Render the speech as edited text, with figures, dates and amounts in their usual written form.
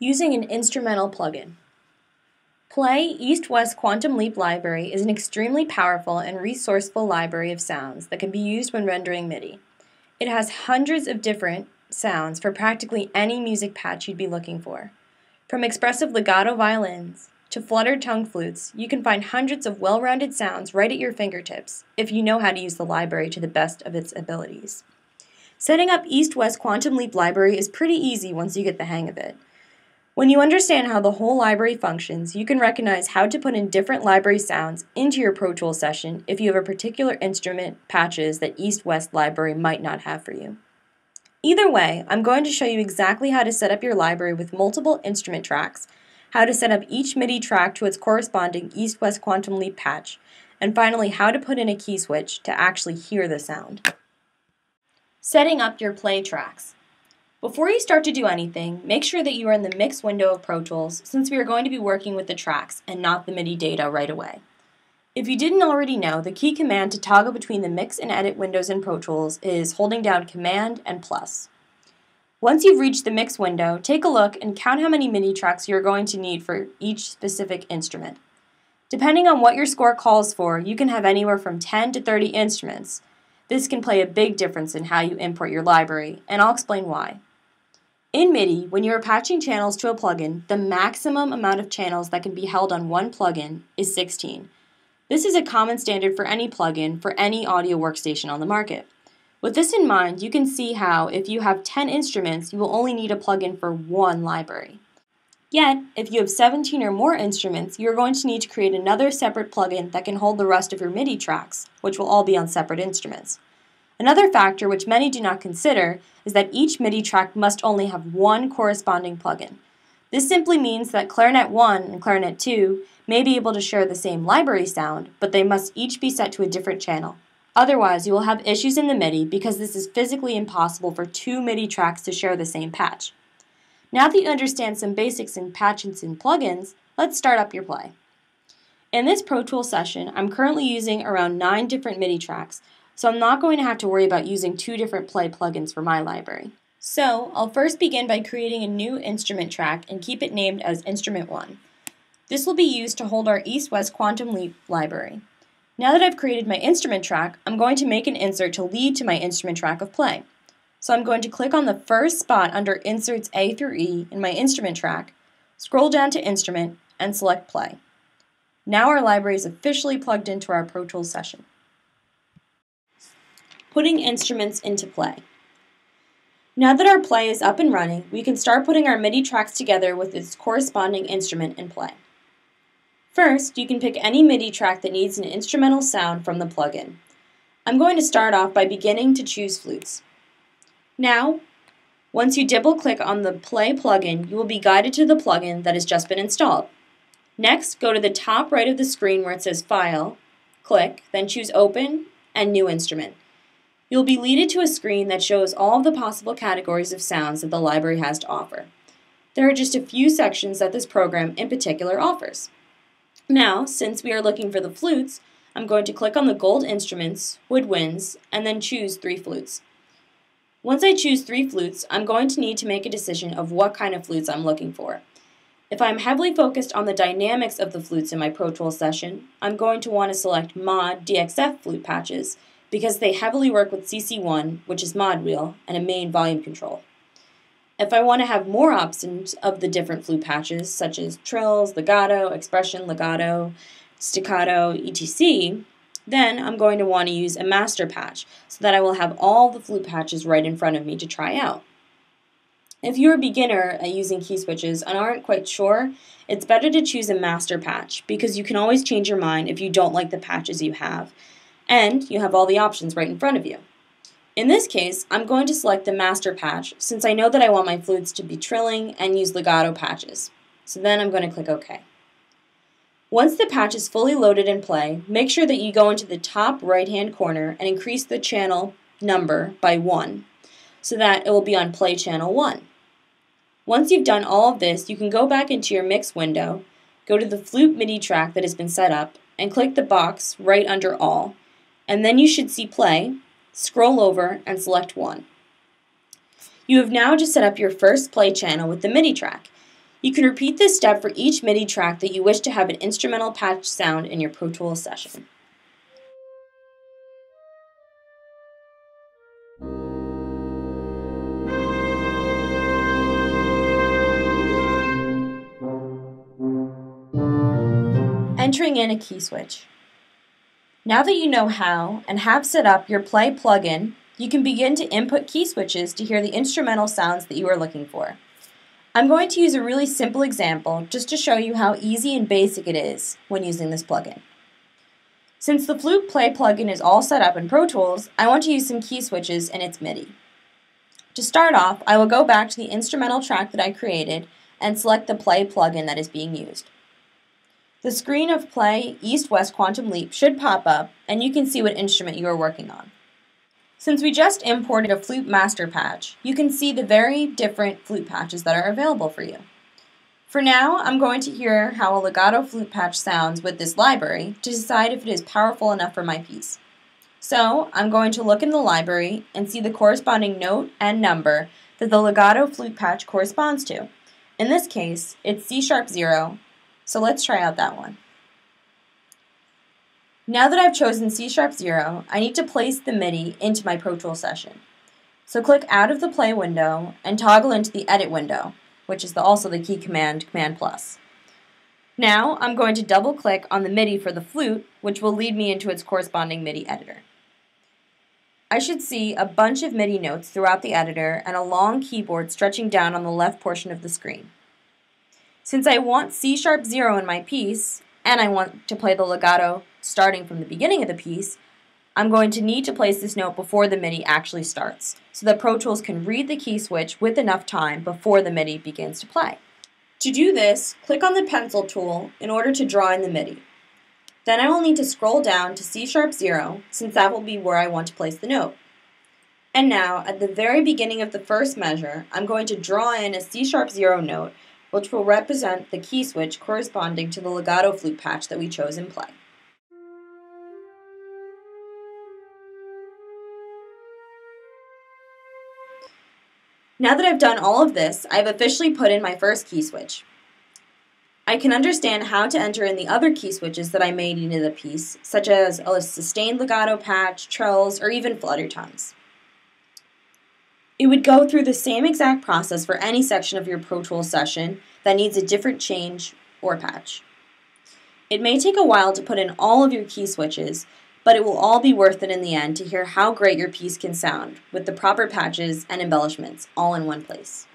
Using an instrumental plugin. Play East-West Quantum Leap Library is an extremely powerful and resourceful library of sounds that can be used when rendering MIDI. It has hundreds of different sounds for practically any music patch you'd be looking for. From expressive legato violins to fluttered tongue flutes, you can find hundreds of well-rounded sounds right at your fingertips if you know how to use the library to the best of its abilities. Setting up East-West Quantum Leap Library is pretty easy once you get the hang of it. When you understand how the whole library functions, you can recognize how to put in different library sounds into your Pro Tools session if you have a particular instrument patches that East-West Library might not have for you. Either way, I'm going to show you exactly how to set up your library with multiple instrument tracks, how to set up each MIDI track to its corresponding East-West Quantum Leap patch, and finally how to put in a key switch to actually hear the sound. Setting up your play tracks. Before you start to do anything, make sure that you are in the mix window of Pro Tools since we are going to be working with the tracks and not the MIDI data right away. If you didn't already know, the key command to toggle between the mix and edit windows in Pro Tools is holding down Command and plus. Once you've reached the mix window, take a look and count how many MIDI tracks you're going to need for each specific instrument. Depending on what your score calls for, you can have anywhere from 10 to 30 instruments. This can play a big difference in how you import your library, and I'll explain why. In MIDI, when you are patching channels to a plugin, the maximum amount of channels that can be held on one plugin is 16. This is a common standard for any plugin for any audio workstation on the market. With this in mind, you can see how if you have 10 instruments, you will only need a plugin for one library. Yet, if you have 17 or more instruments, you're going to need to create another separate plugin that can hold the rest of your MIDI tracks, which will all be on separate instruments. Another factor which many do not consider is that each MIDI track must only have one corresponding plugin. This simply means that Clarinet 1 and Clarinet 2 may be able to share the same library sound, but they must each be set to a different channel. Otherwise, you will have issues in the MIDI because this is physically impossible for two MIDI tracks to share the same patch. Now that you understand some basics in patches and plugins, let's start up your play. In this Pro Tools session, I'm currently using around 9 different MIDI tracks, so I'm not going to have to worry about using 2 different play plugins for my library. So I'll first begin by creating a new instrument track and keep it named as Instrument 1. This will be used to hold our East-West Quantum Leap library. Now that I've created my instrument track, I'm going to make an insert to lead to my instrument track of play. So I'm going to click on the first spot under Inserts A through E in my instrument track, scroll down to Instrument, and select Play. Now our library is officially plugged into our Pro Tools session. Putting instruments into play. Now that our play is up and running, we can start putting our MIDI tracks together with its corresponding instrument in play. First, you can pick any MIDI track that needs an instrumental sound from the plugin. I'm going to start off by beginning to choose flutes. Now, once you double-click on the Play plugin, you will be guided to the plugin that has just been installed. Next, go to the top right of the screen where it says File, click, then choose Open and New Instrument. You'll be leaded to a screen that shows all of the possible categories of sounds that the library has to offer. There are just a few sections that this program in particular offers. Now, since we are looking for the flutes, I'm going to click on the gold instruments, woodwinds, and then choose 3 flutes. Once I choose 3 flutes, I'm going to need to make a decision of what kind of flutes I'm looking for. If I'm heavily focused on the dynamics of the flutes in my Pro Tools session, I'm going to want to select Mod DXF flute patches because they heavily work with CC1, which is mod wheel, and a main volume control. If I want to have more options of the different flute patches, such as trills, legato, expression, legato, staccato, etc., then I'm going to want to use a master patch so that I will have all the flute patches right in front of me to try out. If you're a beginner at using key switches and aren't quite sure, it's better to choose a master patch because you can always change your mind if you don't like the patches you have, and you have all the options right in front of you. In this case, I'm going to select the master patch since I know that I want my flutes to be trilling and use legato patches. So then I'm going to click OK. Once the patch is fully loaded in play, make sure that you go into the top right-hand corner and increase the channel number by 1 so that it will be on play channel 1. Once you've done all of this, you can go back into your mix window, go to the flute MIDI track that has been set up, and click the box right under All, and then you should see Play, scroll over, and select 1. You have now just set up your first play channel with the MIDI track. You can repeat this step for each MIDI track that you wish to have an instrumental patch sound in your Pro Tools session. Entering in a key switch. Now that you know how and have set up your Play plugin, you can begin to input key switches to hear the instrumental sounds that you are looking for. I'm going to use a really simple example just to show you how easy and basic it is when using this plugin. Since the Flute Play plugin is all set up in Pro Tools, I want to use some key switches in its MIDI. To start off, I will go back to the instrumental track that I created and select the Play plugin that is being used. The screen of Play East-West Quantum Leap should pop up, and you can see what instrument you are working on. Since we just imported a flute master patch, you can see the very different flute patches that are available for you. For now, I'm going to hear how a legato flute patch sounds with this library to decide if it is powerful enough for my piece. So, I'm going to look in the library and see the corresponding note and number that the legato flute patch corresponds to. In this case, it's C#0, so let's try out that one. Now that I've chosen C#0, I need to place the MIDI into my Pro Tools session. So click out of the Play window and toggle into the Edit window, which is also the key command, Command+. Now I'm going to double click on the MIDI for the flute, which will lead me into its corresponding MIDI editor. I should see a bunch of MIDI notes throughout the editor and a long keyboard stretching down on the left portion of the screen. Since I want C#0 in my piece, and I want to play the legato starting from the beginning of the piece, I'm going to need to place this note before the MIDI actually starts, so that Pro Tools can read the key switch with enough time before the MIDI begins to play. To do this, click on the pencil tool in order to draw in the MIDI. Then I will need to scroll down to C#0, since that will be where I want to place the note. And now, at the very beginning of the first measure, I'm going to draw in a C#0 note, which will represent the key switch corresponding to the legato flute patch that we chose in Play. Now that I've done all of this, I've officially put in my first key switch. I can understand how to enter in the other key switches that I made into the piece, such as a sustained legato patch, trills, or even flutter tones. It would go through the same exact process for any section of your Pro Tools session that needs a different change or patch. It may take a while to put in all of your key switches, but it will all be worth it in the end to hear how great your piece can sound with the proper patches and embellishments all in one place.